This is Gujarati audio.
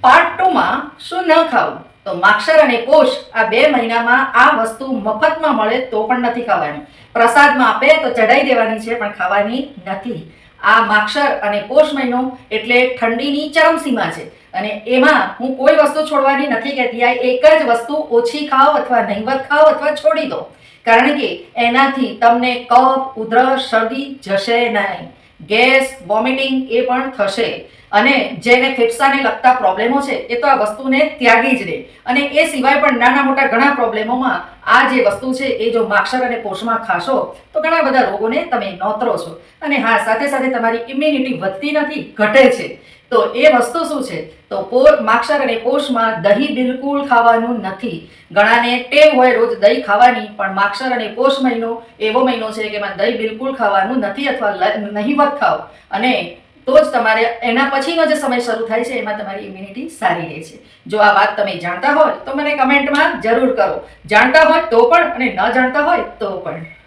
પાર્ટ 2 માં શું ન ખાવું. તો માક્ષર અને પોષ આ 2 મહિનામાં આ વસ્તુ મફતમાં મળે તો પણ નથી ખાવાની. પ્રસાદમાં આપે તો ચડાઈ દેવાની છે પણ ખાવાની નથી. આ માક્ષર અને પોષ મહિનો એટલે ઠંડીની ચરમસીમા છે અને એમાં હું કોઈ વસ્તુ છોડવાની નથી કહેતી. આ એક જ વસ્તુ ઓછી ખાઓ અથવા નહીવત ખાઓ અથવા છોડી દો, કારણ કે એનાથી તમને કફ, ઉધરસ, શરદી જશે નહીં. ગેસ, વોમિટિંગ એ પણ થશે અને જેને ફેફસાને લગતા પ્રોબ્લેમો છે એ તો આ વસ્તુને ત્યાગી જ રહે. અને એ સિવાય પણ નાના મોટા ઘણા પ્રોબ્લેમોમાં આ જે વસ્તુ છે એ જો માક્ષર અને પોષમાં ખાશો તો ઘણા બધા રોગોને તમે નોતરો છો. અને હા, સાથે સાથે તમારી ઇમ્યુનિટી વધતી નથી, ઘટે છે. તો એ વસ્તુ શું છે? તો માક્ષર અને પોષમાં દહીં બિલકુલ ખાવાનું નથી. ઘણાને ટેવ હોય રોજ દહીં ખાવાની, પણ માક્ષર અને પોષ મહિનો એવો મહિનો છે કે એમાં દહીં બિલકુલ ખાવાનું નથી અથવા નહીવત ખાઓ, અને તો જ તમારે એના પછીનો જે સમય શરૂ થાય છે એમાં તમારી ઇમ્યુનિટી સારી રહે છે. જો આ વાત તમે જાણતા હોય તો મને કમેન્ટમાં જરૂર કરો. જાણતા હોય તો પણ અને ન જાણતા હોય તો પણ.